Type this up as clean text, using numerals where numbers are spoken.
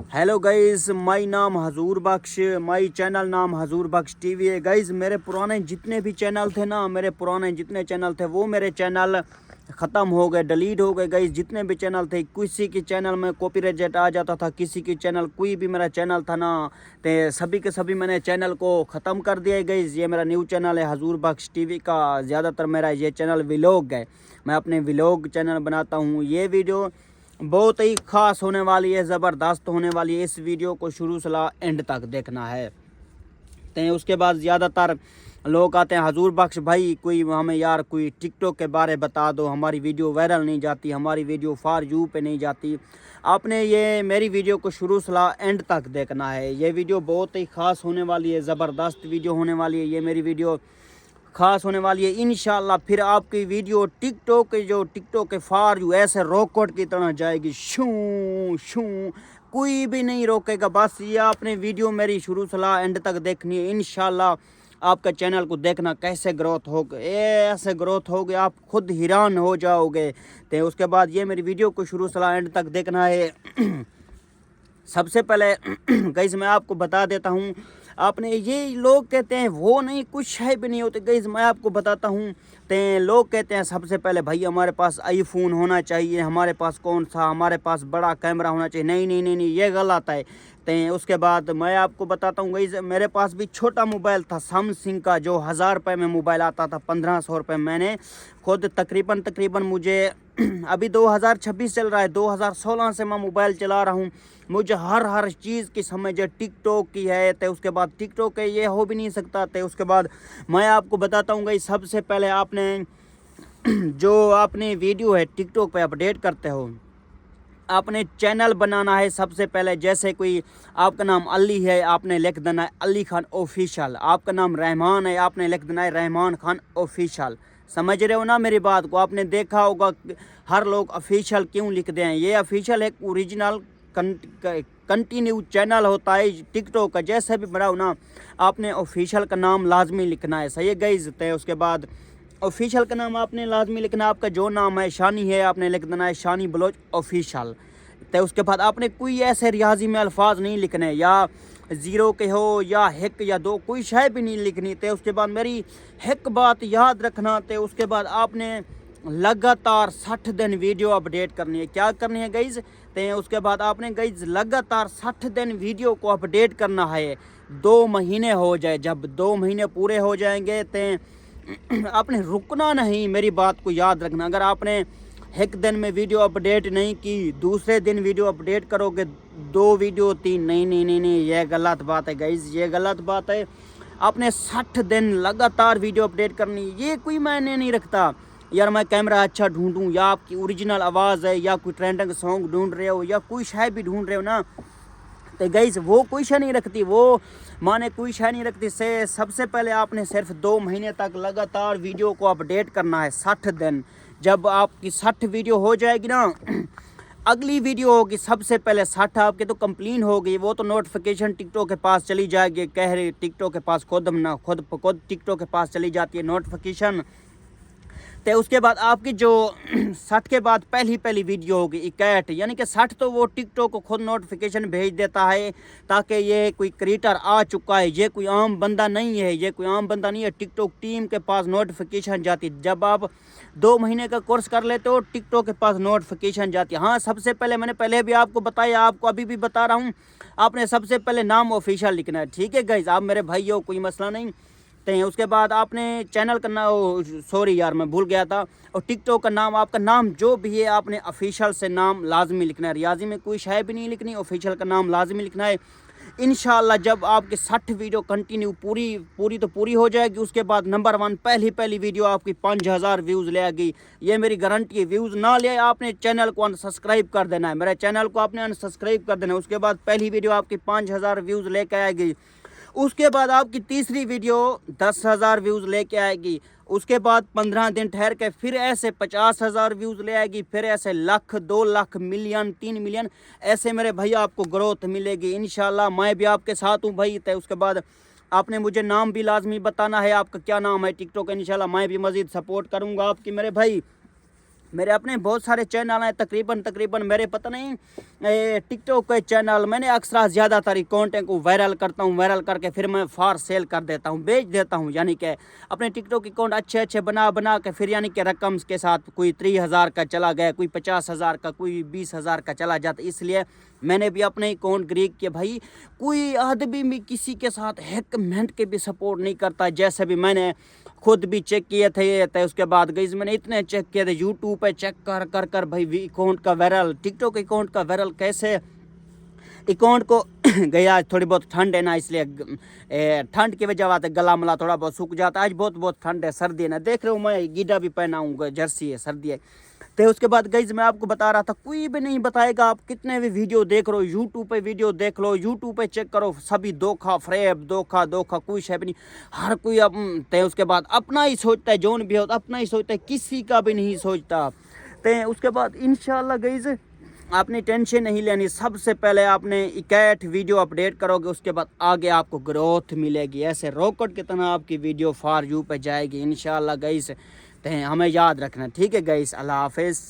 Hello guys, माई नाम हजूर बख्श, my channel नाम हजूर बख्श TV है। गाइस मेरे पुराने जितने भी चैनल थे ना, मेरे पुराने जितने चैनल थे वो मेरे चैनल ख़त्म हो गए, डिलीट हो गए। गाइस जितने भी चैनल थे, किसी की चैनल में कॉपीराइट आ जाता था, किसी की चैनल कोई भी मेरा चैनल था ना, तो सभी के सभी मैंने चैनल को ख़त्म कर दिया है। गाइस ये मेरा न्यू चैनल है हजूर बख्श टीवी का। ज़्यादातर मेरा ये चैनल व्लॉग है, मैं अपने व्लॉग चैनल बनाता हूँ। ये वीडियो बहुत ही ख़ास होने वाली है, ज़बरदस्त होने वाली है। इस वीडियो को शुरू से एंड तक देखना है। तो उसके बाद ज़्यादातर लोग आते हैं, हजूर बख्श भाई कोई हमें यार कोई टिकटॉक के बारे बता दो, हमारी वीडियो वायरल नहीं जाती, हमारी वीडियो फॉर यू पे नहीं जाती। आपने ये मेरी वीडियो को शुरू से एंड तक देखना है। ये वीडियो बहुत ही ख़ास होने वाली है, ज़बरदस्त वीडियो होने वाली है। ये मेरी वीडियो खास होने वाली है इंशाल्लाह। फिर आपकी वीडियो टिकटॉक के फार यू ऐसे रॉकेट की तरह जाएगी, शू शू, कोई भी नहीं रोकेगा। बस ये आपने वीडियो मेरी शुरू से एंड तक देखनी है इंशाल्लाह। आपका चैनल को देखना कैसे ग्रोथ हो गए, ऐसे ग्रोथ हो गए आप खुद हैरान हो जाओगे। तो उसके बाद ये मेरी वीडियो को शुरू से एंड तक देखना है। सबसे पहले गाइस मैं आपको बता देता हूँ, आपने ये लोग कहते हैं वो नहीं कुछ है भी नहीं होते। गाइस मैं आपको बताता हूँ, तो लोग कहते हैं सबसे पहले भाई हमारे पास आईफोन होना चाहिए, हमारे पास कौन सा, हमारे पास बड़ा कैमरा होना चाहिए। नहीं नहीं नहीं नहीं, ये गलत है। तो उसके बाद मैं आपको बताता हूँ गाइस, मेरे पास भी छोटा मोबाइल था सैमसंग का, जो 1000 रुपये में मोबाइल आता था, 1500 रुपये। मैंने खुद तकरीबन मुझे अभी 2026 चल रहा है, 2016 से मैं मोबाइल चला रहा हूँ। मुझे हर चीज़ की समझ है, टिकटॉक की है। तो उसके बाद टिकटॉक है, ये हो भी नहीं सकता। तो उसके बाद मैं आपको बताता हूँ गाइस, सबसे पहले आपने जो आपने वीडियो है टिकटॉक पे अपडेट करते हो, आपने चैनल बनाना है सबसे पहले। जैसे कोई आपका नाम अली है, आपने लिख देना है अली खान ऑफिशियल। आपका नाम रहमान है, आपने लिख देना है रहमान खान ऑफिशियल। समझ रहे हो ना मेरी बात को? आपने देखा होगा हर लोग ऑफिशियल क्यों लिखते हैं। ये ऑफिशियल एक ओरिजिनल कंटिन्यू चैनल होता है टिकटॉक का। जैसे भी बनाओ ना, आपने ऑफिशियल का नाम लाजमी लिखना है, सही है गाइस? तो उसके बाद ऑफिशियल का नाम आपने लाजमी लिखना है। आपका जो नाम है शानी है, आपने लिख देना है शानी बलोच ऑफिशियल। तो उसके बाद आपने कोई ऐसे रियाजी में अल्फाज नहीं लिखने, या ज़ीरो के हो या हिक या दो, कोई शय भी नहीं लिखनी। तो उसके बाद मेरी हिक बात याद रखना। तो उसके बाद आपने लगातार 60 दिन वीडियो अपडेट करनी है। क्या करनी है गाइज? तो उसके बाद आपने गाइज लगातार 60 दिन वीडियो को अपडेट करना है। 2 महीने हो जाए, जब 2 महीने पूरे हो जाएंगे तो आपने रुकना नहीं, मेरी बात को याद रखना। अगर आपने एक दिन में वीडियो अपडेट नहीं की, दूसरे दिन वीडियो अपडेट करोगे, 2 वीडियो 3, नहीं नहीं नहीं नहीं, ये गलत बात है गाइज, ये गलत बात है। आपने 60 दिन लगातार वीडियो अपडेट करनी। ये कोई मायने नहीं रखता यार मैं कैमरा अच्छा ढूंढूं, या आपकी ओरिजिनल आवाज़ है, या कोई ट्रेंडिंग सॉन्ग ढूंढ रहे हो, या कोई शायद भी ढूंढ रहे हो ना, तो गाइस वो कोई शय नहीं रखती, वो माने कोई शय नहीं रखती। से सबसे पहले आपने सिर्फ 2 महीने तक लगातार वीडियो को अपडेट करना है, 60 दिन। जब आपकी 60 वीडियो हो जाएगी ना, अगली वीडियो होगी सबसे पहले 60 आपके तो कंप्लीट हो गई, वो तो नोटिफिकेशन टिकटॉक के पास चली जाएगी। कह रहे टिकटॉक के पास खुद टिकटॉक के पास चली जाती है नोटिफिकेशन। तो उसके बाद आपकी जो 60 के बाद पहली वीडियो होगी 61, यानी कि 60 तो वो टिकटॉक को खुद नोटिफिकेशन भेज देता है, ताकि ये कोई क्रिएटर आ चुका है, ये कोई आम बंदा नहीं है, ये कोई आम बंदा नहीं है। टिकटॉक टीम के पास नोटिफिकेशन जाती। जब आप 2 महीने का कोर्स कर लेते हो, टिकटॉक के पास नोटिफिकेशन जाती है। हाँ, सबसे पहले मैंने पहले भी आपको बताया, आपको अभी भी बता रहा हूँ, आपने सबसे पहले नाम ऑफिशियल लिखना है, ठीक है गाइज? आप मेरे भाई हो, कोई मसला नहीं। तो उसके बाद आपने चैनल का नाम, सॉरी यार मैं भूल गया था, और टिकटॉक का नाम, आपका नाम जो भी है आपने ऑफिशियल से नाम लाजमी लिखना है। रियाजी में कोई शय भी नहीं लिखनी, ऑफिशियल का नाम लाजमी लिखना है। इंशाल्लाह जब आपके 60 वीडियो कंटिन्यू पूरी हो जाएगी, उसके बाद नंबर 1 पहली वीडियो आपकी 5000 व्यूज़ ले आएगी। ये मेरी गारंटी है। व्यूज़ ना ले आपने चैनल को अनसब्सक्राइब कर देना है, मेरे चैनल को आपने अनसब्सक्राइब कर देना है। उसके बाद पहली वीडियो आपकी 5000 व्यूज़ लेके आएगी। उसके बाद आपकी तीसरी वीडियो 10,000 व्यूज़ लेके आएगी। उसके बाद 15 दिन ठहर के फिर ऐसे 50,000 व्यूज़ ले आएगी। फिर ऐसे लाख, 2 लाख, मिलियन, 3 मिलियन, ऐसे मेरे भैया आपको ग्रोथ मिलेगी इंशाल्लाह। मैं भी आपके साथ हूँ भाई। तो उसके बाद आपने मुझे नाम भी लाजमी बताना है, आपका क्या नाम है टिकटॉक। इंशाल्लाह मैं भी मज़ीद सपोर्ट करूँगा आपकी मेरे भाई। मेरे अपने बहुत सारे चैनल हैं, तकरीबन मेरे पता नहीं टिकटॉक के चैनल, मैंने अक्सर ज़्यादातर कंटेंट को वायरल करता हूँ, वायरल करके फिर मैं फार सेल कर देता हूँ, बेच देता हूँ। यानी कि अपने टिकटॉक अकाउंट अच्छे बना के फिर यानी कि रकम के साथ कोई 30,000 का चला गया, कोई 50,000 का, कोई 20,000 का चला जाता। इसलिए मैंने भी अपने अकाउंट ग्रीक के भाई कोई आदमी भी किसी के साथ एक मिनट के भी सपोर्ट नहीं करता। जैसे भी मैंने खुद भी चेक किए थे, तो उसके बाद गई मैंने इतने चेक किए थे यूट्यूब पे, चेक कर भाई अकाउंट का वायरल, टिकटॉक अकाउंट का वायरल कैसे अकाउंट को गया। थोड़ी बहुत ठंड है ना, इसलिए ठंड की वजह से गला मला थोड़ा बहुत सूख जाता है। आज बहुत ठंड है, सर्दी है ना, देख रहे हो मैं गीडा भी पहना हूँ, जर्सी है, सर्दी है। तो उसके बाद गईज मैं आपको बता रहा था, कोई भी नहीं बताएगा। आप कितने भी वीडियो देख रहे हो, यूट्यूब पे वीडियो देख लो, यूट्यूब पे चेक करो, सभी धोखा फ्रेब, धोखा कोई शे भी नहीं। हर कोई तो उसके बाद अपना ही सोचता है, जोन भी होता अपना ही सोचता है, किसी का भी नहीं सोचता। तो उसके बाद इंशाल्लाह गईज आपने टेंशन नहीं लेनी। सबसे पहले आपने 61 वीडियो अपडेट करोगे, उसके बाद आगे आपको ग्रोथ मिलेगी। ऐसे रॉकेट की तरह आपकी वीडियो फॉर यू पे जाएगी इंशाल्लाह गाइस। तो हमें याद रखना, ठीक है गाइस। अल्लाह हाफिज़।